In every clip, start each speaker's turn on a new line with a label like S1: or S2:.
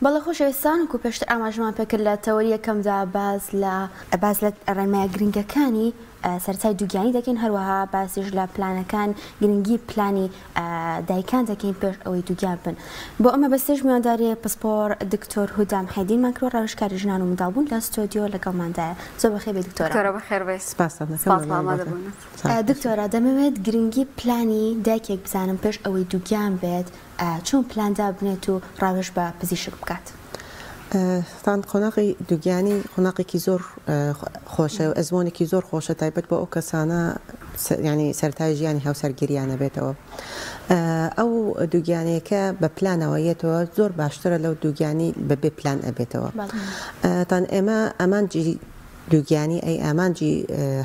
S1: بەڵێ خۆشەویستان و پێشتر ئاماژەمان پێکرد لە تەوەری یەکەمدا باز لە ڕێنمایە گرنگەکانی سەرەتای دووگیانی دەکەین، هەروەها باسیش لە پلانەکان گرنگی پلانی دایکان دەکەین پێش ئەوەی دووگیان بن. بۆ ئەمە بەستێژ میوانداری پسپۆر دکتۆر هودام حەیدینمان کردووە، ڕاوێژکاری ژنان و منداڵبوون لە ستۆدیۆ لەگەڵماندایە. زۆر بەخێر بێ دکتۆرە.
S2: بەخێر بێ.
S3: سپاس
S2: ئامادە بوون.
S1: دکتۆرە دەمەوێت گرنگی پلانی دایکێک بزانم پێش ئەوەی دووگیان بێت چۆن پلاندا بنێت و ڕاوێژ بە پزیشک بکات.
S3: تان قۆناغی دووگیانی قۆناغێکی زۆر خۆشە و ئەزمۆنێکی زۆر خۆشە تایبەت بە ئەو کەسانە ینی سەرەتای ژیانی هاوسەرگیریانە بێتەوە. ئەو دووگیانەیەکە بە پلانەوەیەتەوە زۆر باشترە لەو دووگیانی بەبێ پلان ئەبێتەوە. تان ئێمە ئەمانجی دووگیانی ئەی ئامانجی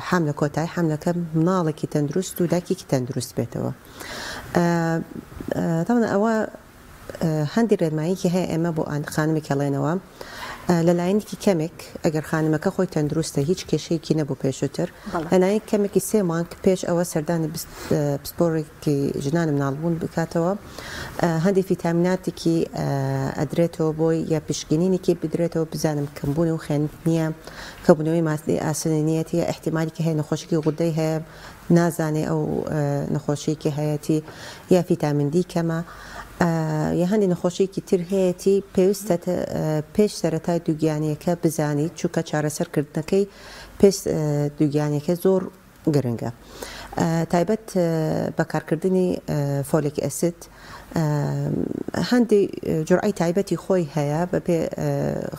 S3: حاملە کۆتایی حاملەکە مناڵێکی تەندروست و دایکێکی تەندروست بێتەوە. تاوانە ئەوە هەندی ڕێنماییکی هەیە ئێمە بۆ خانمێک هەڵێنەوە لەلایەنێکی کەمێک ئەگەر خانمەکە خۆی تەندروستە هیچ کێشەیەکی نەبوو پێشووتر لەلایەن کەمێکی 3 مانگ پێش ئەوە سەردانی پسپۆڕێکی ژنان منداڵبوون بکاتەوە هەندی ڤیتامیناتێکی ئەدرێتەوە بۆی یا پشکنینێکی بدرێتەوە بزانم کەمبوونی و خوێندنیە کەبوونەوەی مادەی ئاسنێنیەتی احتیمالیکە هەیە نەخۆشیی غودەی هەیە نازانێ ئەو نەخۆشیەکی هەیەتی یا ڤیتامین دی کەمە یا هەندی نەخۆشیێکی تر هەیەی پێویستە پێش سەرەتای دووگیانیەکە بزانیت چووکە چارەسەرکردنەکەی پێش دووگیانەکە زۆر گرنگە. تایبەت بەکارکردنی فۆلیک ئەسید هەندی جورعی تایبەتی خۆی هەیە بەبێ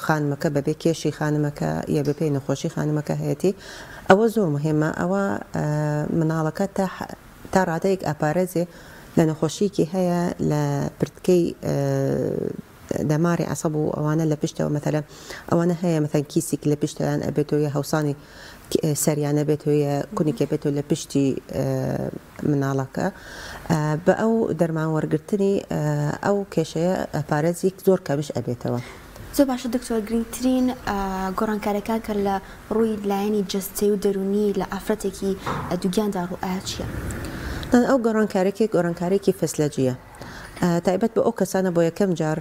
S3: خانمەکە بەبێ کێشی خانمەکە یا بەپێ نەخۆشی خانمەکە هەیەی ئەوە زۆر مهمە. ئەوە مناڵەکە تا ڕادەیەک ئاپارێزێ لە نەخۆشیکی هەیە لە پرتکەی دەماری عەسەب و ئەوانە لە پشتەوە مەتەلەن ئەوانە هەیە مەتەن کیسێک لە پشتیان ئەبێتەوە یا هەوسانی سەریانە بێتەوە یا کونێکە بێتەوە لە پشتی مناڵەکە بە ئەو دەرمان وەرگرتنی ئەو کێشەیە ئەپارێزێک زۆر کەمیش ئەبێتەوە.
S1: زۆر باشە دکتۆر، گرنگترین گۆڕانکاریەکان کە لە ڕووی لایەنی جەستەی و دەرونی لە ئافرەتێکی دووگیاندا ڕوئات چییە؟
S3: ئەو گۆڕانکارێکی فەسلەجیە تایبەت بە ئەو کەسانە بۆ یەکەم جار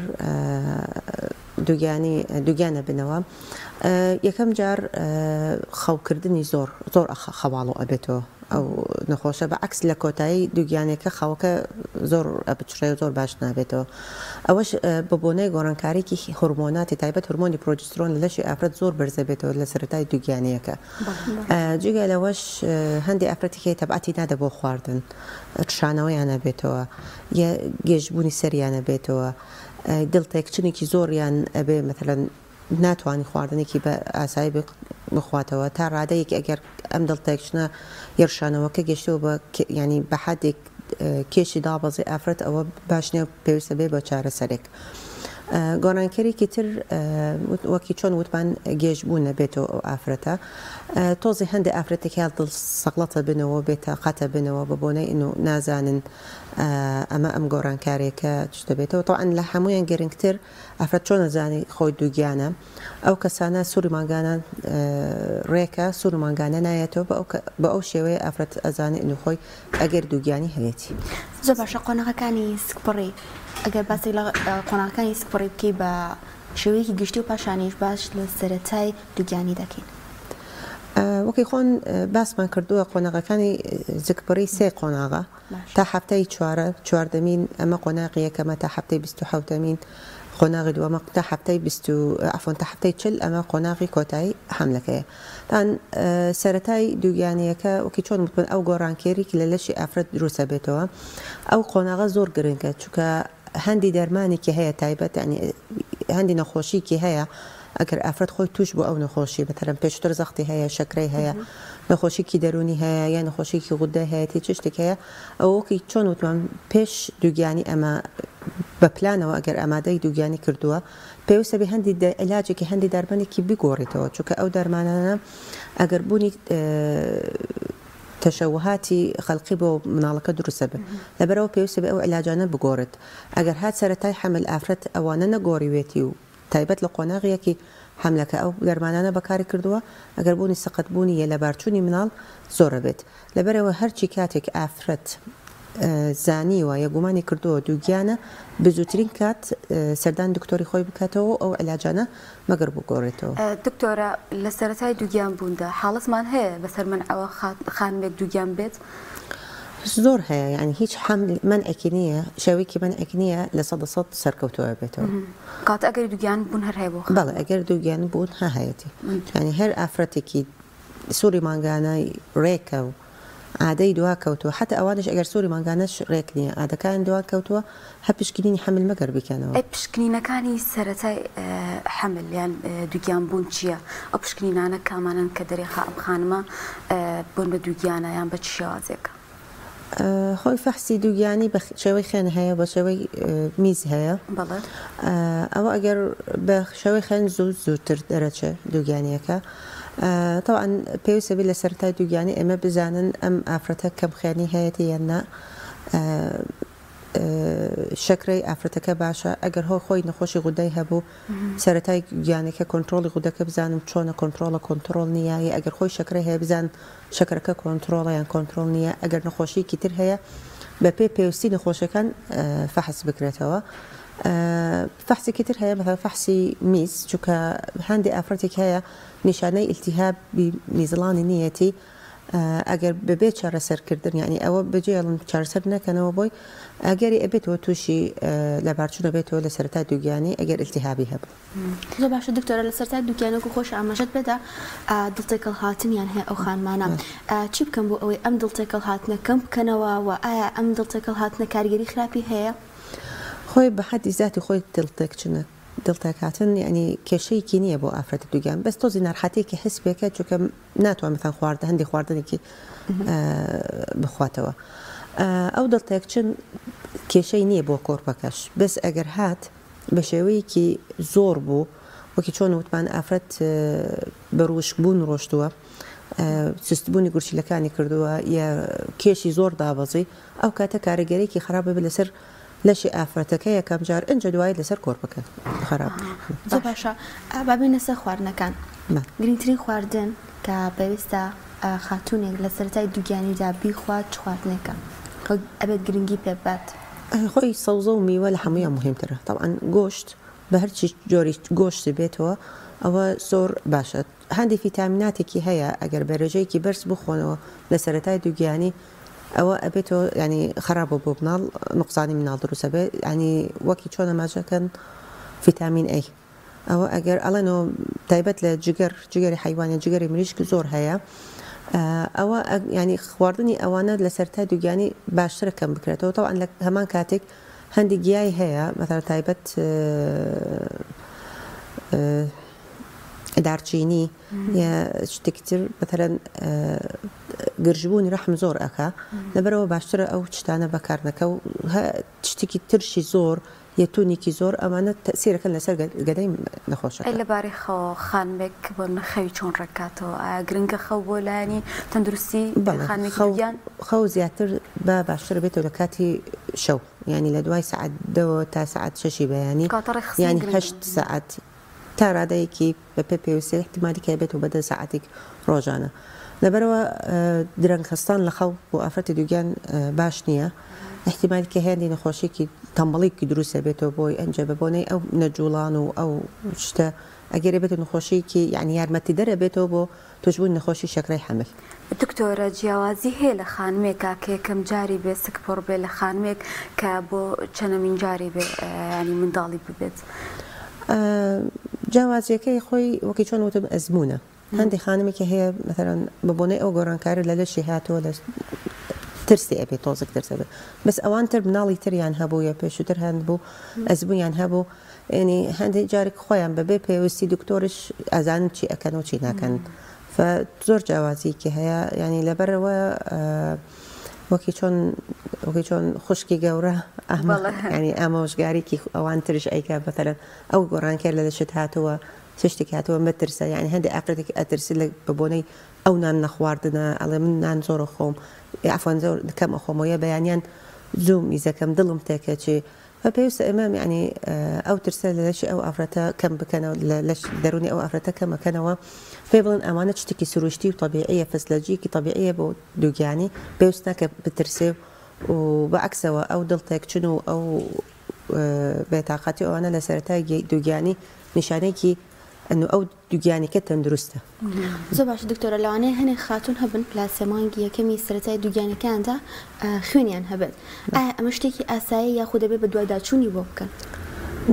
S3: دووگیانە بنەوە یەکەم جار خەوکردنی زۆر خەواڵۆ ئەبێتەوە ئەو نەخۆشە بە عکس لە کۆتایی دووگیانێکە خەوەکە زۆر بچڕێ زۆر باش نابێتەوە. ئەوەش بە بۆنەی گۆڕانکاریکی هورمۆناتی تایبەت هورمۆنی پرۆجسترۆن لە لەشی ئافرەت زۆر بەرزە بێتەوە لە سەرەتای دووگیانەکە. جگە لەوەش هەندی ئافرەتێکی تەبعەتی نادە بۆ خواردن شانەوەیانە بێتەوە یا گێژبوونی سەریانە بێتەوە دڵتێکچنێکی زۆریان ئەبێ مەتەلەن ناتوانانی خواردنێکی بە ئاسایی بخواتەوە تا ڕادەیەک ئەگەر ئەم دڵتێکچنە یەرشانەوەکە گەشتەوە بە ینی بە حدێک کێشی دابەزی ئافرەت ئەوە باشنیە پێویستە بێ بە چارەسەرێک. گۆڕانکاریکی تر وەکی چۆن وتمان گێژبوون نەبێتەوە ئەو ئافرەتە تۆزی هەندێک ئافرەتێکی دڵ سەقڵەتە بنەوە بێتە قەتە بنەوە بە بۆنەی نازانن ئەمە ئەم گۆڕانکارێکە چ دەبێتەوە تەواان لە هەمویان گرنگتر ئافرەت چۆن نەزانی خۆی دووگیانە ئەو کەسانە سووری ماگانان ڕێکە سوور ماگانە نایەتەوە بە ئەو شێوەیە ئافرەت ئەزانێ خۆی ئەگەر دووگیانی هەیەی.
S1: زۆر باشە قۆناغەکانی سکپڕی ئەگەر باسی لە قۆناغەکانی سکپڕی بکەی بە شێوەیەکی گشتی و پاشانیش باش لە سەرەتای دووگیانی دەکەین.
S3: وەکی خۆن باسمان کردووە قۆناغەکانی زگپڕی 3 قۆناغە تا هەفتەی چواردەمین ئەمە قۆناغی یەکەمە تا هەفتەی 27مین قۆناغی دووەمە تا هەفتەی تا هەفتەی 40 ئەمە قۆناغی کۆتایی حملەکەیە. تان سەرەتای دووگیانیەکە وەکی چۆن متمن ئەو گۆڕانکێریکی لە لەشی ئافرەت دروستە بێتەوە ئەو قۆناغە زۆر گرنگە چونکە هەندی دەرمانێکی هەیە تایبەت هەندی نەخۆشیکی هەیە ئەگەر ئافرەت خۆی توش بۆ ئەو نەخۆشی بەتەرەن پێشتر زەختی هەیە شەکرەی هەیە نەخۆشیکی دەرونی هەیە یا نەخۆشیکی غودەی هەیەی چ شتێک هەیە ئەوەکی چۆن وتمان پێش دووگیانی ئەمە بە پلانەوە ئەگەر ئامادەی دووگیانی کردووە پێویستە بێ هەندی علاجێکی هەندی دەرمانێکی بگۆڕیتەوە چونکە ئەو دەرمانانە ئەگەر بوونی تەشەوهاتی خەڵقی بۆ مناڵەکە دروستە بێت لەبەرەوە پێویستە بێ ئەو علاجانە بگۆڕێت ئەگەر هات سەرەتای حمل ئافرەت ئەوانە نەگۆڕیوێتی و تایبەت لە قۆناغیەکی حملەکە ئەو دەرمانانە بەکاری کردووە ئەگەر بوونی سەقەت بوونی یە لە بارچوونی مناڵ زۆرە بێت لەبەرەوە هەرچی کاتێک ئافرەت زانیوە یا گومانی کردووە دووگیانە بزووترین کات سەردان دکتۆری خۆی بکاتەوە ئەو علاجانە مەگەر بگۆڕێتەوە.
S2: دکتۆرە لە سەرەتای دووگیان بووندا حاڵەتمان هەیە بەسەر منعەوە خانمێک دووگیان بێت؟
S3: زۆر هەیە، یعنی هیچ منعێکی نییە، شێوەیەکی منعێک نییە لە 100% سەرکەوتووە بێتەوە.
S2: کات ئەگەر دووگیان بوون هەر هەیە بۆ؟
S3: بەڵێ ئەگەر دووگیان بوون هەیەتی، یعنی هەر ئافرەتێکی سووری مانگانای ڕێکە و عادەی دوا کەوتووە، حتى ئەوانش ئەگەر سووری مانگانەش ڕێک نییە ئادەکان دوا کەوتووە هە پشکنینی حمل مەگەر بکەنەوە.
S2: ئەی پشکنینەکانی سەرەتای حمل یان دووگیان بوون چییە؟ ئەو پشکنینانە کامانن کە دەرێخا ئەم خانمە بوون بە دووگیانە یان بە چ شێوازێکە؟
S3: خۆی فەحسی دووگیانی بە شێوەی خوێن هەیە، بە شێوەی میز هەیە.
S2: بەڵێ
S3: ئەوە ئەگەر بە شێوەی خوێن زووتر دەرەچێ دووگیانیەکە. طبعا پێویستە بێت لە سەرەتای دووگیانی ئێمە بزانن ئەم ئافرەتە کەم خوێنی هەیەتی یان نا، شەکرەی ئافرەتەکە باشە. ئەگەر خۆی نەخۆشی غودەی هەبوو سەرەتای گیانەکە کۆنتترۆلی غودەکە بزانم چۆنە کۆنتترۆل نییە، ئەگەر خۆی شەکرە هەیە بزان شەکرەکە کۆنتترۆڵە یان کۆنتترۆل نییە. ئەگەر نەخۆشیکی تر هەیە بە پێویستی نەخۆشەکان فەحس بکرێتەوە. فەحسێکی تر هەیە مثلا فەحسی میز، چونکە هەندێک ئافرەتێک هەیە نیشانەی ئیلتیهابی میزڵانی نیەتی، ئەگەر ببێت چارەسەرکردن یعنی ئەوە بەجێڵن چارەسەر نەکەنەوە بۆی ئەگەری ئەبێتەوە تووشی لەبارچوونە بێتەوە لە سەرەتای دووگیانی ئەگەر ئیلتیهابی هەبوو.
S1: زۆر باشە دکتۆرە لە سەرەتای دووگیانە و خۆش ئاماژەت بێدا دڵتێکەڵ هاتنیان هەیە ئەو خانمانە، چی بکەم بۆ ئەوەی ئەم دڵتێکەڵ هاتنە کەم بکەنەوە و ئایا ئەم دڵتێکەڵ هاتنە کاریگەری خراپی هەیە؟
S3: خۆی بە حەدی ذاتی خۆی دڵتێکهاتن یعنی کێشەیەکی نییە بۆ ئافرەت دووگیان، بەس تۆزی ناڕحەتێکی حس بێکە چونکە ناتوان مەثەن خواردن هەندێک خواردنێکی بخواتەوە. ئەو دڵتێکچن کێشەی نییە بۆ کۆرپەکەش، بەس ئەگەر هات بە شێوەیەکی زۆر بوو، وەکی چۆن وتمان ئافرەت بە ڕۆشتبوون ڕۆشتووە، سستبوونی گورچیلەکانی کردووە یا کێشی زۆر دابەزی، ئەو کاتە کارەگەرێکی خراپە بێت لەسەر لەشی ئافرەتەکە یەکەم جار ئەنجە دوای لەسەر کۆرپەکە خراپ.
S1: زۆر باشە بابێنە سەر خواردنەکان. گرنگترین خواردن کە پێویستە خاتوونێک لە سەرەتای دووگیانیدا بیخوات چ خواردنێکە ئەبێت گرنگی پێ بات؟
S3: خۆی سەوزە و میوە لە هەموویان مهمترە. طبعا گۆشت بە هەرچی جۆری گۆشتی بێتەوە ئەوە زۆر باشە. هەندێک ڤیتامیناتێکی هەیە ئەگەر بە ڕێژەیەکی بەرز بخۆنەوە لە سەرەتای دووگیانی ئەوە ئەبێتەوە ینی خراپە بۆ مناڵ، نقصانی مناڵ دروستە بێت، ینی وەکی چۆنە ماژەکەن ڤیتامین ئەی. ئەوە ئەگەر ئەڵێنەوە تایبەت لە جگەری حیوانە جگەری مریشک زۆر هەیە، ئەوە ینی خواردنی ئەوانە لە سەرەتای دووگیانی باشترە کەم بکرێتەوە. تەواان لە هەمان کاتێک هەندێک گیای هەیە مەثەڵەن تایبەت دارچینی یا شتێکی تر مەثەڵەن گرژبوونی ڕەحم زۆر ئەکا، لەبەرەوە باشترە ئەو شتانە بەکارنەکە و شتێکی ترشی زۆر یەتونێکی زۆر ئەمانە تەسیرەکەن لەسەر گەدەی نەخۆشەکە.
S2: لەبارەی خەوە خانمێک بۆ نەخەوی چۆن ڕێکاتەوە؟ ئایا گرنگە خەو بۆ لایەنی تەندروستی خانمێکیان؟
S3: خەو زیاتر بە باشتر بێتەوە لە کاتی شەو، ینی لە دوای سەعات 2 تا سەعات 6 بەیانی، ینی 8 سەعات تا ڕادەیەکی بە پێویستی احتیمالی کە بێتەوە بە 10 سەعاتێک ڕۆژانە. لەبەرەوە درەنگ خستان لە خەو بۆ ئافرەتی دووگیان باش نییە، احتیمالی کە هێندی نەخۆشیێکی تەمبەڵێکی دروستە بێتەوە بۆی ئەنجە بەبوونەی ئەو نەجوڵان و ئەو شتە ئەگەرێ بێت نەخۆشیێکی یعنی یارمەتی دەرە بێتەوە بۆ توشبوون نەخۆشی شەکرەی حەمل.
S2: دکتۆرە جیاوازی هەیە لە خانمێکە کە یەکەم جاری بێ سکپۆڕ بێ لە خانمێک کە بۆ چەندەمین جاری بێ ینی منداڵی ببێت؟
S3: جیاوازیەکەی خۆی وەکی چۆن وتم ئەزمونە. هەندێک خانمێکی هەیە مەثەڵەن بەبوونەی ئەو گۆڕانکارە لە لەشی هاتووە لە ترسی ئەبێت تۆزێک ترسە بێت، بەس ئەوان تر مناڵی تریان هەبوو یا پێشووتر هەند بوو ئەزبوویان هەبوو، ینی هەندێک جارێک خۆیان بەبێ پێویستی دکتۆرش ئەزانن چی ئەکەن و چی ناکەن. زۆر جیاوازیکی هەیە، ینی لەبەرەوە وەکی چۆن خوشکی گەورە ینی ئامۆژگاریکی ئەوان ترش ئەیکە بەتەرە ئەو گۆڕانکار لە لەشت هاتووە شتێک هاتووە مەترسە، یعنی هەندێک ئافرەتێک ئەترسی لە بەبوونەی ئەو نان نەخواردنە ئەڵێ من نان زۆرە خۆم ئەفۆن زۆر کەم ئەخۆمەوە بەیانیان زوو میزەکەم دڵم تێکەچێ پێویستە ئێمە یعنی ئەو ترسە لە لەشی ئەو ئافرەتە کەم بکەنەوە لە دەرونی ئەو ئافرەتە کەمەکەنەوە، پێ بڵێن ئەمانە شتێکی سروشتی و طبیعیە فەسلەجیەکی طبیعیە بۆ دووگیانی پێویست ناکە بترسێ وبعكسەوە ئەو دڵتێکچن و ئەو بێتاقەتی ئەوانە لە سەرەتای دووگیانی نیشانەیەکی ئەنو ئەو دووگیانیکە تەندروستە.
S1: زۆر باش دکتۆرە لەوانەیە هەنێک خاتون هەبن پلاسێمانگی یەکەمی سەرەتای دووگیانەکاندا خوێنیان هەبێت. ئایا ئەمە شتێکی ئاسایی یاخود دەبێت بە دوای داچوونی بۆ بکەن؟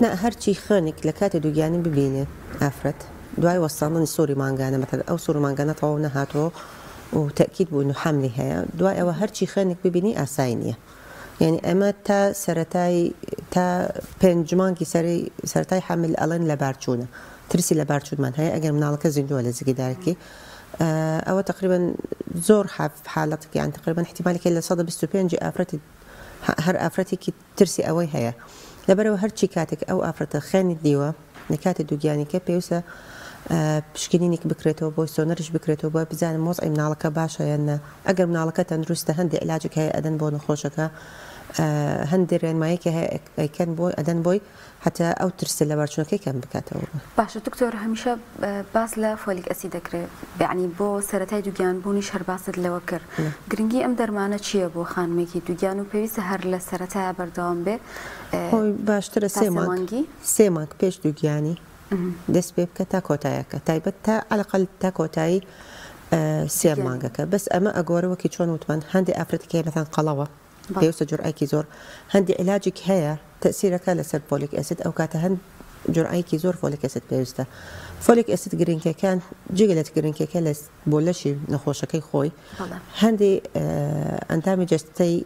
S3: نا هەرچی خوێنێک لە کاتی دووگیانی ببینێ ئافرەت دوای وەستاندنی سووری مانگانە مەتەن ئەو سوور مانگانە تەواو نەهاتەوە و تأکید بوو و حملی هەیە دوای ئەوە هەرچی خوێنێک ببینی ئاسایی نییە. يعني ئەمە تا سەرەتای تا پێنجمانکی سەرەتای حمل ئەڵێن لە بارچوونە ترسی لە بارچوودمان هەیە ئەگەر مناڵەکە زیندووە لە زگیدارێکی ئەوە تقریبا زۆر حالەتێکی یان تقریبا احتیمالێکی لە 125 ئافرەتی هەر ئافرەتێکی ترسی ئەوەی هەیە لەبەرەوە هەرچی کاتێک ئەو ئافرەتە خوێنی دیوە لە کاتی دووگیانیکە پێویستە پشکنینێک بکرێتەوە بۆی سۆنەرش بکرێتەوە بۆ بزانم مۆزعی مناڵەکە باشە یانە ئەگەر مناڵەکە تەندروستە هەندێک علاجێک هەیە ئەدەن بۆ نەخۆشەکە هەندێک ڕێنماییەکی هەیە ئەیکەن بۆی ئەدەن بۆی هەتا ئەو ترسە لە بارچوونەکەی کەم بکاتەوە.
S2: باشە دکتۆر هەمیشە باس لە فۆلیک ئەسید دەکرێت یعنی بۆ سەرەتای دووگیان بوونیش هەر باست لەوە کرد گرنگی ئەم دەرمانە چییە بۆ خانمێکی دووگیان و پێویستە هەر لە سەرەتایە بەردەوام بێ
S3: باشترە سێ مانگ پێش دووگیانی دەست پێ بکە تا کۆتاییەکە تایبەت تا عەلەقەل تا کۆتایی سێ مانگەکە بەس ئەمە ئەگۆرەوەکی چۆن وتمان هەندێک ئافرەتێکی مەثەن قەڵەوە پێویستە جورعایکی زۆر هەندێک علاجێک هەیە تەسیرەکە لەسەر فۆلیک ئەسید ئەو کاتە هەند جورعایکی زۆر فۆلیک ئەسید پێویستە فۆلیک ئەسید گرنگەکان جگەلێت گرنگەکە بۆ لەشی نەخۆشەکەی خۆی هەندێک ئەندامی جەستەی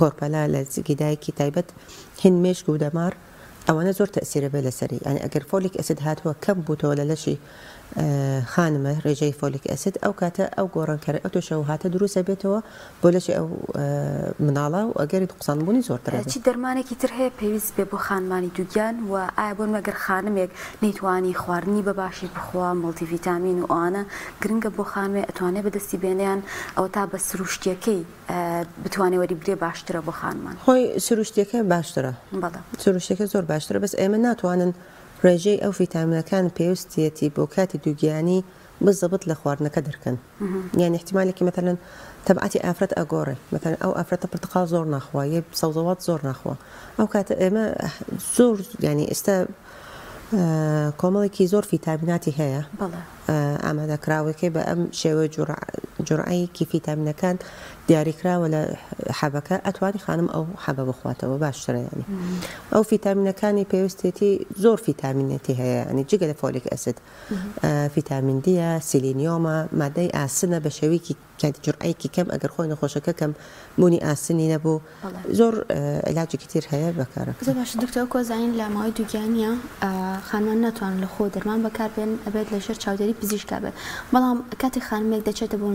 S3: کۆرپەلا لە زگیدایەکی تایبەت هین مێشک و دەمار ئەوانە زۆر تەسیرە بێ لەسەری ئەنی ئەگەر فۆلیک ئەسید هاتووە کەم بووتەوە لە لەشی خانمە ڕێژەی فۆلیک ئەسید ئەو کاتە ئەو گۆڕانکاری ئەو تۆشە و هاتە دروستە بێتەوە بۆ لەشی ئەو مناڵە و ئەگەری قسانبوونی زۆر درێت.
S2: چی دەرمانێکی تر هەیە پێویست بێ بۆ خانمانی دووگیان و ئایا بۆ مەگەر خانمێک نەیتوانی خواردنی بەباشی بخوا مڵتیڤیتامین و ئەوانە گرنگە بۆ خانمێ ئەتوانێت بەدەستی بێنیان ئەو تا بە سروشتیەکەی بتوانێت وەری برێ باشترە بۆ خانمان
S3: خۆی سروشتیەکە باشترە سروشتەکە زۆر باشترە بەس ئێمە ناتوانن ڕێژەی ئەو ڤیتامینەکان پێویستیەتی بۆ کاتی دووگیانی بزەبت لە خواردنەکە دەرکەن یان احتیمالێکی مەتەلەن تەبعەتی ئافرەت ئەگۆڕێ مەتەلەن ئەو ئافرەتە پرتقال زۆر ناخوا یە سەوزەوات زۆر ناخوا ئەو کاتە ئێمە زۆر ینی ئێستا کۆمەڵێکی زۆر ڤیتامیناتی هەیە ئامادەکراوەکەی بە ئەم شێوە جورعایەکی ڤیتامینەکان دیاریکراوە لە حەبەکە ئەتوانی خانم ئەو حەبە بخواتەوە باشترە ینی ئەو ڤیتامینەکانی پێویستێتی زۆر ڤیتامینێتی هەیە ینی جگە لە فۆلیک ئەسید ڤیتامین دیە سیلینیۆمە مادەی ئاسنە بە شێوەیەکی جورعایەکی کەم ئەگەر خۆی نەخۆشەکە کەم بوونی ئاسنی نەبوو زۆر علاجێکی تر هەیە بەکارە.
S1: زۆر باش دکتۆر کۆزانین لە ماوەی دووگیانیە خانمان ناتوانن لە خۆ دەرمان بەکاربێن ئەبێت لە ژێر چاودێری پزیشکا بێت بەڵام کاتی خانمێک دەچێتە بۆ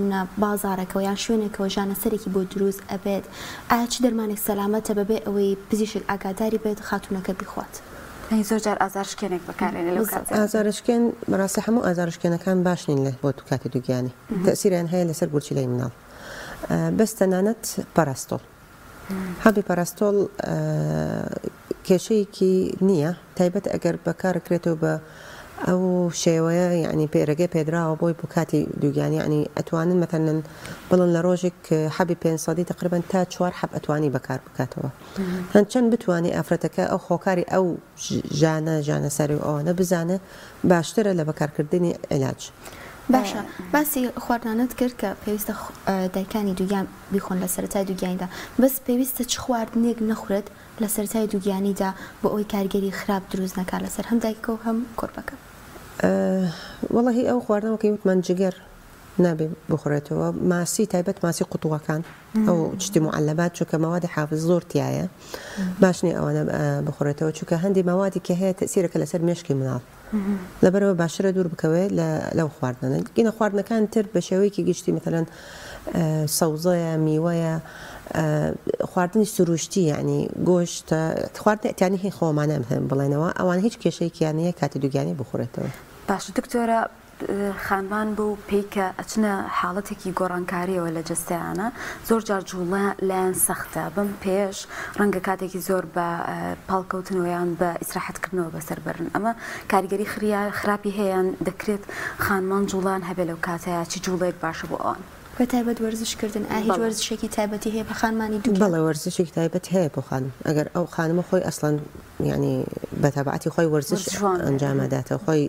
S1: بازارەکەەوە یان شوێنێکەوە ژانەسەرێکی بۆ دروست ئەبێت ئایا چ دەرمانێک سەلامەتە بەبێ ئەوەی پزیشک ئاگاداری بێت خاتونەکە بخوات.
S2: زۆر جار ئازارشکێنێک بەکارێنێ لەو کاتە
S3: ئازارشکێن بەڕاستی هەموو ئازارشکێنەکان باش نین لە بۆ کاتی دووگیانی تەسیریان هەیە لەسەر بورچیلەی مناڵ بەس تەنانەت پاراستۆڵ هەبی پاراستۆڵ کێشەیەکی نییە تایبەت ئەگەر بەکارکرێتەوە بە ئەو شێوەیە یعنی پێرەگەی پێدراوە بۆی بۆ کاتی دووگیانی ینی ئەتوانن مەتەنن بڵن لە ڕۆژێک حەبی 500 تقریبا تا 4 حەب ئەتوانی بەکار بکاتەوە هەند چەند بتوانێت ئافرەتەکە ئەو خۆکاری ئەو ژانە سەری و ئەوانە بزانە باشترە لە بەکارکردنی علاج.
S1: باشە باسی خواردنانت کرد کە پێویستە دایکانی دووگیان بیخۆن لە سەرەتای دووگیانیدا بەس پێویستە چ خواردنێک نەخورێت لە سەرەتای دووگیانیدا بۆ ئەوی کارگەری خراپ دروست نەکات لەسەر هەم دایکە و هەم کۆرپەکە.
S3: وەڵی ئەو خواردنەوەکەی وتمان جگەر نابێ بخورێتەوە ماسی تایبەت ماسی قوتووەکان ئەو شتی معلبات چونکە مەوادی حافظ زۆر تایە باش نییە ئەوانە بخورێتەوە چونکە هەندی مەوادێکی هەیە تەسیرەکە لەسەر مێشکی مناڵ لەبەرەوە باشترە دوور بکەوێت لەو خواردنە گینە خواردنەکان تر بە شێوەیەکی گشتی مثلەن سەوزەیە میوەیە خواردنی سروشتی یعنی گۆشتە خواردنی ئەتیانی هی خۆمانە بڵێنەوە ئەوان هیچ کێشەیەکیان نییە کاتی دووگیانی بخورێتەوە.
S2: باش دکتۆرە خانمان بۆ پێیکە ئەچنە حاڵەتێکی گۆڕانکاریەوە لە جستیانە زۆر جار جوڵە لایەن سەختە بم پێش ڕەنگە کاتێکی زۆر بە پاڵکەوتنەوەیان بە ئیسراحەتکردنەوە بەسەربرن ئەمە کاریگەری خراپی هەیەیان دەکرێت خانمان جوڵان هەبێ لەو کاتەیە چی جوڵێک باشە بۆ ئەوان.
S1: بەتایبەت وەرزشکردن هیچ وەرزشێکی تایبەتی هەیە بە خانمانی دوو؟
S3: بەڵێ وەرزشێکی تایبەت هەیە بۆ خانم ئەگەر ئەو خانمە خۆی ئەسڵەن ینی بەتابعەتی خۆی وەرزش ئەنجامەداتەوە خۆی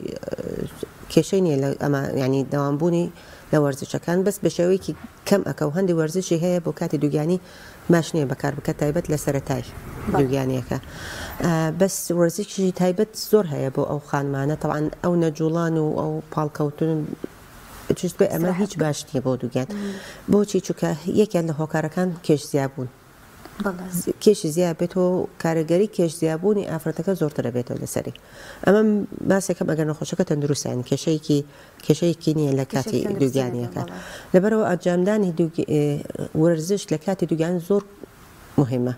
S3: کێشەی نییە لە ئەمە ینی دەوامبوونی لە وەرزشەکان بەس بە شێوەیەکی کەم ئەکە و هەندی وەرزشی هەیە بۆ کاتی دووگیانی ماش نییە بەکار بکە تایبەت لە سەرەتای دووگیانیەکە بەس وەرزشی تایبەت زۆر هەیە بۆ ئەو خانمانە تەوان ئەو نەجوڵان و ئەو پاڵکەوتن جست بێ ئەمە هیچ باش نییە بۆ دووگیان بۆچی چووکە یەکیان لە هۆکارەکان کێش زیابوون کێشی زیاد بێتەوە کارەگەری کێش زیابوونی ئافرەتەکە زۆرترە بێتەوە لەسەری ئەمە باسێکم ئەگەر نەخۆشەکە تەندروستیان کێشەیەکی نییە لە کاتی دووگیانیەکە لەبەرەوە ئەنجامدانی وەرزش لە کاتی دووگیان زۆر مهمە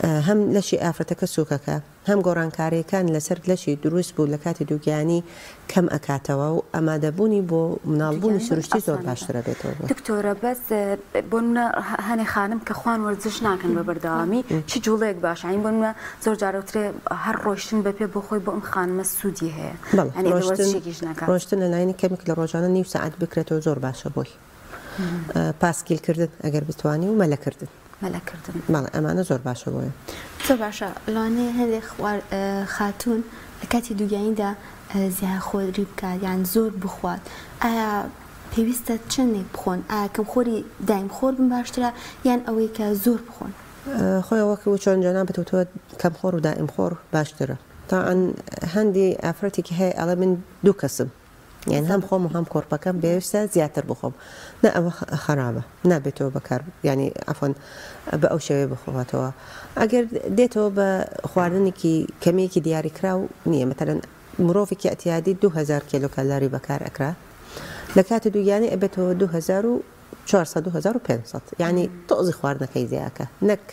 S3: هەم لەشی ئافرەتەکە سووکەکە هەم گۆڕانکاریەکان لەسەر لەشی دروست بوو لە کاتی دووگیانی کەم ئەکاتەوە و ئەمادەبوونی بۆ مناڵبوونی سروشتی زۆر باشترە بێتەوە
S2: دکتۆرە بەس بۆ هەنێ خانم کە خوان وەرزش ناکەن بە بەردەوامی چی جوڵەیەک باشین بۆ زۆر جارەوترێ هەر ڕۆشتن بە پێ بۆ خۆی بۆ ئەم خانمە سوودی هەیە
S3: ڕۆشتن لە لایەنی کەمێک لە ڕۆژانە نیو سەعات بکرێتەوە زۆر باشە بۆی پاسکیلکردن ئەگەر بتوانی و مەلەکردن ماڵ ئەمانە زۆر باشە بۆیە
S1: زۆر باشە لەوانەیە هەندێک خاتوون لە کاتی دووگیانیدا زیاخۆری بکات یان زۆر بخوات ئایا پێویستە چندێک بخۆن ئایا کەمخۆری دایم خۆر بن باشترە یان ئەوەی کە زۆر بخۆن
S3: خۆیەوەکە چۆن جانان بتوتەوە کەمخۆر و دائیم خۆر باشترە تاعاان هەندی ئافرەتێکی هەیە ئەڵە من دوو کەسم یان هەم خۆم و هەم کۆرپەکەم بێویستە زیاتر بخۆم نە ئەوە خراپە نابێتەوە بەکار ینی ئەفۆن بە ئەو شێوەیە بخۆاتەوە ئەگەر دێتەوە بە خواردنێکی کەمێکی دیاریکرا و نییە مەتەرەن مرۆڤێکی ئەتیادی 2000 کیلۆکالۆری بەکار ئەکرا لە کاتی دووگیانی ئەبێتەوە 2400 2500 ینی تۆزی خواردنەکەی زیاکە نەک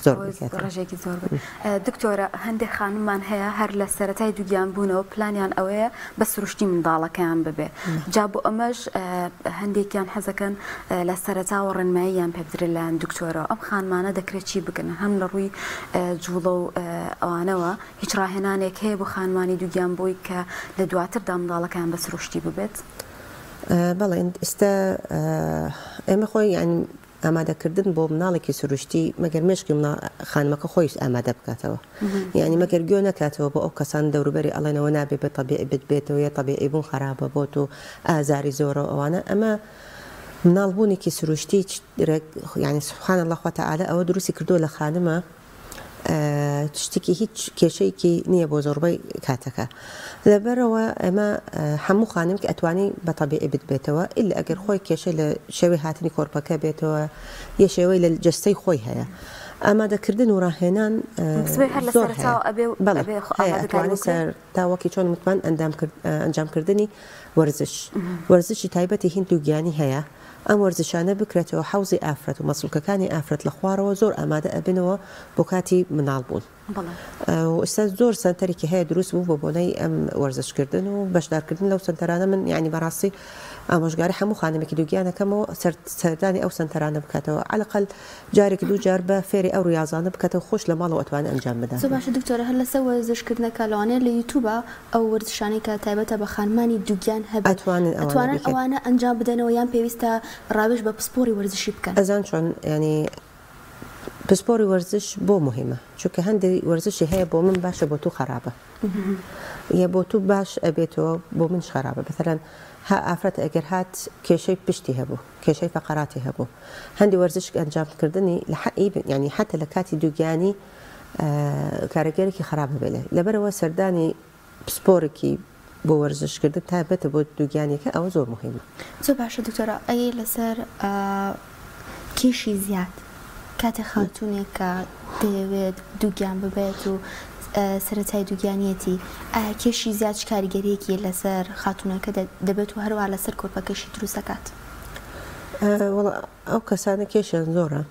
S2: ڕێژێکی زۆر دکتۆرە هەندێک خانممان هەیە هەر لە سەرەتای دووگیان بوونەوە پلانیان ئەوەیە بە سروشتی منداڵەکەیان ببێ جا بۆ ئەمەش هەندێکیان حەزەکەن لە سەرەتاوە ڕێنماییان پێ بدرێت لایەن دکتۆرە ئەم خانمانە دەکرێت چی بکەن هەم لە ڕووی جوڵە و ئەوانەوە هیچ ڕاهێنانێک هەیە بۆ خانمانی دووگیان بۆی کە لە دواتردا منداڵەکان بە سروشتی ببێت
S3: بەڵێ ئێستا ئێمە خۆی یان ئامادەکردن بۆ مناڵێکی سروشتی مەگەر مشکی خانمەکە خۆی ئامادە بکاتەوە یعنی مەگەر گوێ نەکاتەوە بۆ ئەو کەسان دەوروبەری ئەڵێنەوە نابێ بە تەبیعی بێتەوە یا تەبیعی بوون خراپە بۆت و ئازاری زۆرە ئەوانە ئەمە مناڵبوونێکی سروشتی ینی سبحان الله وتعالى ئەوە دروستی کردووە لە خانمە شتێکی هیچ کێشەیەکی نییە بۆ زۆربەی کاتەکە لەبەرەوە ئەمە هەموو خانم کە ئەتوانی بە تەبیعی بێتەوە ئیلا ئەگەر خۆی کێشە لە شێوەی هاتنی کۆرپەکە بێتەوە یە شێوەی لە جەستەی خۆی هەیە ئامادەکردن و ڕاهێنان زۆر سەر تاوەکی چۆن متمان ئەنجامکردنی وەرزشی تایبەتی هین دووگیانی هەیە ئەم وەرزشانە بکرێتەوە حوزی ئافرەت و مەسڵکەکانی ئافرەت لە خوارەوە زۆر ئامادە ئەبنەوە بۆ کاتی مناڵبوون ئێستا زۆر سنتەرێکی هەیە دروست بوو بۆ بۆنەی ئەم وەرزشکردن و بەشدارکردن لەو سنتەرانە من یعنی بەڕاستی ئامۆژگاری هەموو خانمێکی دووگیانەکەمەوە سەردانی ئەو سنتەرانە بکاتەوە عەلەقەل جارێک دوو جار بە فێری ئەو ڕاضانە بکاتەوە خۆش لە ماڵەوە ئەتوانێت ئەنجام بدات.
S1: زۆر باشە دکتۆرە هەر لەسەر وەرزشکردنەکە لەوانەیە لە یوتیوبە ئەو وەرزشانەی کە تایبەتە بە خانمانی دووگیان هەبێت ئەتوانن ئەوانە ئەنجام بدەنەوە یان پێویستە ڕاوێژ بە پسپۆری وەرزشی بکەن.
S3: ئەزان چۆن ینی پسپۆری وەرزش بۆ مهمە چونکە هەندێک وەرزشی هەیە بۆ من باشە بۆ تو خراپە یا بۆ تو باش ئەبێتەوە بۆ منش خراپە مثلەن ها ئافرەت ئەگەر هات کێشەی پشتی هەبوو کێشەی فەقەراتی هەبوو هەندی وەرزش ئەنجامکردنی لە ینی حتى لە کاتی دووگیانی کارەگەرێکی خراپە بێت لەبەرەوە سەردانی پسپۆرێکی بۆ وەرزشکردن تایبەتە بۆ دووگیانێکە ئەوە زۆر مهمە.
S1: زۆر باشە دکتۆرە ئەی لەسەر کێشی زیاد کاتێک خاتوونێک کە دەیەوێت دووگیان ببێت و سەرەتای دووگیانیەتی کێشی زیاد کاریگەریەکی لەسەر خاتوونەکە دەبێت و هەروە لەسەر کۆرپەکەشی دروستەکات.
S3: ئەو کەسانە کێشیان زۆرە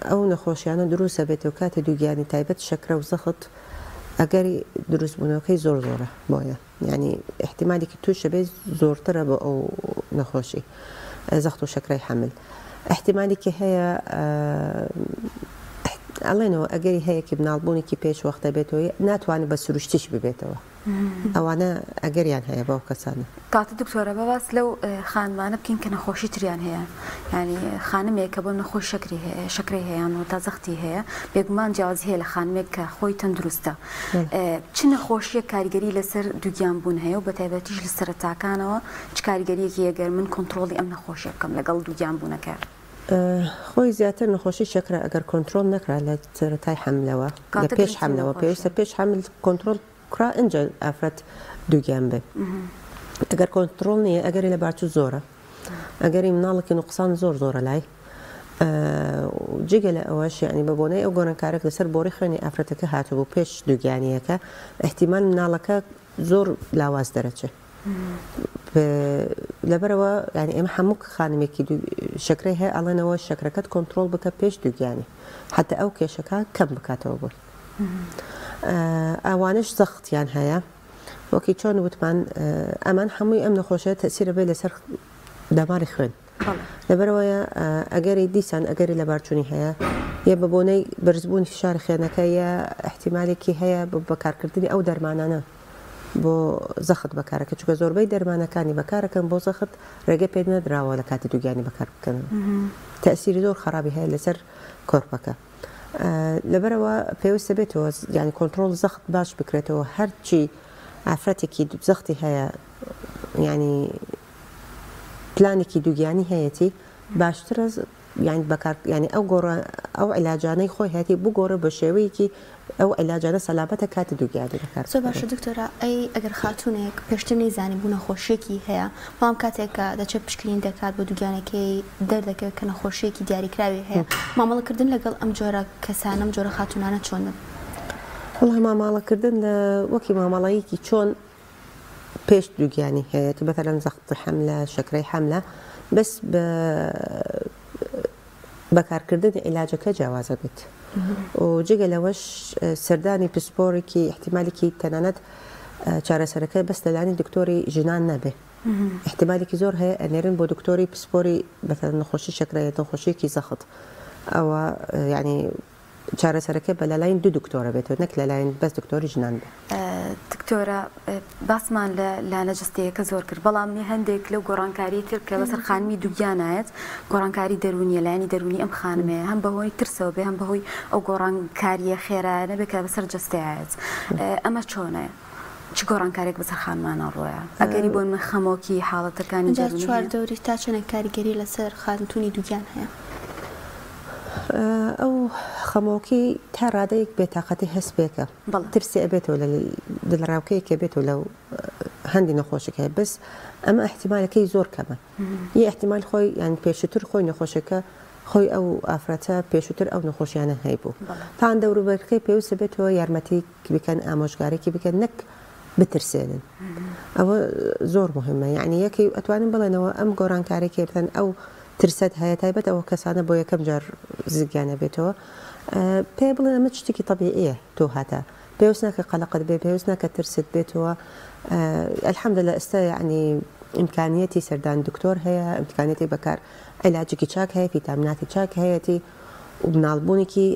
S3: ئەو نەخۆشیانە دروستە بێتەوە کاتە دووگیانی تایبەت شەکرە و زەخت ئەگەری دروستبوونەوەکەی زۆر زۆرە بۆیە ینی احتیمالێکی تووشە بێت زۆرترە بۆ ئەو نەخۆشی زەخت و شەکرەی حەمل احتیمالێکی هەیە ئەڵێنەوە ئەگەری هەیەکی بناڵبوونێکی پێش وەختە بێتەوە ناتوانێت بە سروشتیش ببێتەوە ئەوانە ئەگەریان هەیە بەو کەسانە.
S2: کاتە دکتۆرە بەواز لەو خانمانە بکەین کە نەخۆشی تریان هەیە، ینی خانمێک کە بۆ نەخۆش شەکری هەیەیان و تا زەختی هەیە بێگومان جیاوازی هەیە لە خانمێک کە خۆی تەندروستە. چ نەخۆشیە کاریگەری لەسەر دووگیان بوون هەیە و بە تایبەتیش لە سەرەتاکانەوە چ کاریگەریەکی ئەگەر من کۆنتترۆڵی ئەم نەخۆشیە بکەم لەگەڵ دووگیان بوونەکە؟
S3: خۆی زیاتر نەخۆشی شەکرە ئەگەر کۆنتترۆل نەکرا لە سەرەتای حملەوە لە پێش حملەوە پێویستە پێش حمل کۆنتترۆل کرا ئەنجە ئافرەت دووگیان بێ. ئەگەر کۆنتترۆل نییە ئەگەری لە باچوو زۆرە ئەگەری مناڵێکی نوقسان زۆرە لای جگە لە ئەوەش ینی بە بۆنەی ئەو گۆڕانکارێک لەسەر بۆڕی خوێنی ئافرەتەکە هاتووە پێش دووگیانیەکە احتیمال مناڵەکە زۆر لاواز دەرەچێت. لەبەرەوە ینی ئێمە هەموو خانمێکی شەکرەی هەیە ئەڵێنەوە شەکرەکەت کۆنتترۆل بکە پێش دووگیانی حتا ئەو کێشەکە کەم بکاتەوە بوون. ئەوانش زەختیان هەیە وەکی چۆن وتمان ئەمان هەمووی ئەم نەخۆشیە تەسیرە بێ لەسەر دەماری خوێن. لەبەرەوەیە ئەگەری دیسان ئەگەری لە بارچوونی هەیە یە بە بۆنەی بەرزبوونی فشاری خوێنەکە یە احتیمالێکی هەیە بەکارکردنی ئەو دەرمانانە بۆ زەخت بەکارەکە چونکە زۆربەی دەرمانەکانی بەکارەکەن بۆ زەخت ڕێگە پێ نەدراوە لە کاتی دووگیانی بەکار بکەنەوە تەسیری زۆر خراپی هەیە لەسەر کۆرپەکە. لەبەرەوە پێویستە بێتەوە ینی کۆنتترۆل زەخت باش بکرێتەوە هەرچی ئافرەتێکی زەختی هەیە ینی پلانێکی دووگیانی هەیەی باشترە ینی بەکار ینی ئەو عیلاجانەی خۆی هەیەی بگۆڕە بە شێوەیەکی ئەو عیلاجانە سەلابەتە کاتی دووگیانی بەکار.
S1: زۆر باشە دکتۆرە ئەی ئەگەر خاتونێک پێشتر نەیزانی بوو نەخۆشیێکی هەیە مام کاتێکە دەچێت پشکنین دەکات بۆ دووگیانەکەی دەردەکەوێت کە نەخۆشیێکی دیاریکراوی هەیە مامەڵەکردن لەگەڵ ئەم جۆرە کەسانە ئەم جۆرە خاتونانە چۆنن؟
S3: وەڵی ماماڵەکردن لە وەکی مامەڵەیەکی چۆن پێش دووگیانی هەیە بەتەلەن زەختی حملە شەکرەی حملە بەس بەکارکردنی عیلاجەکە جیاوازە بێت و جگە لەوەش سەردانی پسپۆرێکی احتیمالێکی تەنانەت چارەسەرەکە بەس لەلانی دکتۆری ژنان نەبێ احتیمالێکی زۆر هەیە ئەنێرن بۆ دکتۆری پسپۆری بەتەلەن نەخۆشی شەکرەیە نەخۆشیێکی زەخت ئەوە ینی چارەسەرەکە بە لەلایەن دوو دکتۆرە بێتەوە نەک لەلایەن بەس دکتۆری ژنان بێت.
S2: دکتۆرە باسمان لە لانەجستەیەکە زۆر کرد بەڵام هەندێک لەو گۆڕانکاری تر کە بەسەر خانمی دووگیانایەت گۆڕانکاری دەرونیە لایانی دەرونی ئەم خانمەیە هەم بەهۆی ترسەوە بێ هەم بەهۆی ئەو گۆڕانکاریە خێرایانە بێت کە بەسەر جستەیەت ئەمە چۆنە؟ چ گۆڕانکارێک بەسەر خانمانە ڕۆیە ئەگەری بۆ من خەمۆکی حاڵەتەکانی
S1: چوار دەوری تا چەنە کاریگەری لەسەر خاتونی دووگیان هەیە؟
S3: ئەو خەمۆکی تا ڕادەیەک بێتاقەتی هەست بێکە ترسی ئەبێتەوە لە دڵڕاوکەیەکە بێتەوە لەو هەندی نەخۆشەکە بەس ئەمە احتیمالەکەی زۆر کەمە یە احتیمال خۆی یان پێشتر خۆی نەخۆشەکە خۆی ئەو ئافرەتە پێشتر ئەو نەخۆشیانە هەیبوو پان دەوروبەرەکەی پێویستە بێتەوە یارمەتی بکەن ئامۆژگارێکی بکەن نەک بترسێنن ئەوە زۆر مهمە یعنی یەکی ئەتوانن بڵێنەوە ئەم گۆڕانکارێکی بکەن ئەو ترسەت هەیە تایبەت ئەوە کەسانە بۆ یەکەم جار زیگیانە بێتەوە پێ بڵێن ئەمە شتێکی طبیعیە تۆ هاتە پێویست ناکە قەلەقت بێ پێویست ناکە ترست بێتەوە الحەمدلله ئێستا یعنی ئیمکانیەتی سەردان دکتۆر هەیە ئیمکانیەتی بەکار عیلاجێکی چاک هەیە ڤیتامیناتی چاک هەیەی و مناڵبوونێکی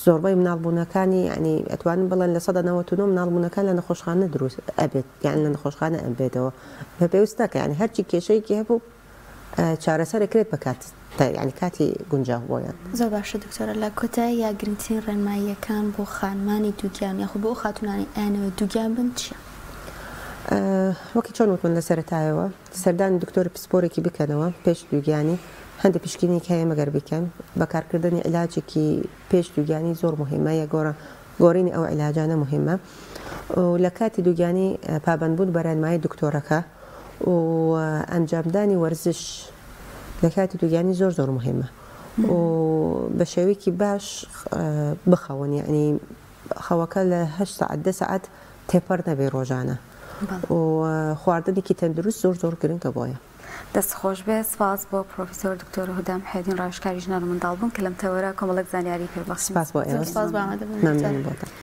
S3: زۆربەی مناڵبوونەکانی ینی ئەتوانن بڵێن لە ١٩٩ مناڵبوونەکان لە نەخۆشخانە دروست ئەبێت یان لە نەخۆشخانە ئەبێتەوە بە پێویست ناکە یعنی هەرچی کێشەیەکی هەبوو چارەسەرەکرێت بە کات ینی کاتی گونجاو بۆیان.
S1: زۆر باشە دکتۆرە لە کۆتایی یا گرنگترین ڕێنماییەکان بۆ خانمانی دووگیان یاخود بۆ خاتونانی ئاینەوە دووگیان بن چیە؟
S3: وەکی چۆن وتمن لە سەرەتایەوە سەردانی دکتۆری پسپۆرێکی بکەنەوە پێش دووگیانی هەندێک پشکنێک هەیە مەگەر بکەن بەکارکردنی عیلاجێکی پێش دووگیانی زۆر مهمە یە گۆڕینی ئەو عیلاجانە مهمە و لە کاتی دووگیانی پابەندبوون بە ڕێنمایی دکتۆرەکە و ئەنجامدانی وەرزش لە کاتی دووگیانی زۆر مهمە و بە شێوەیەکی باش بخەون یعنی خەوەکە لە 8 ساعت 10 ساعت تێپەر نەبێ ڕۆژانە و خواردنێکی تەندروست زۆر گرنگە بۆیە.
S2: دەست خۆش بێ سپاس بۆ پرۆفیسۆر دکتۆر هودام حێدین ڕاوشکاری ژنان و منداڵبوون کە لەم تەوەرە کۆمەڵێک زانیاری پێبەخشین.
S3: سپاس بۆ ئێوە.
S1: سپاس بۆ ئامادەبوون.
S3: مەمنون بۆتان.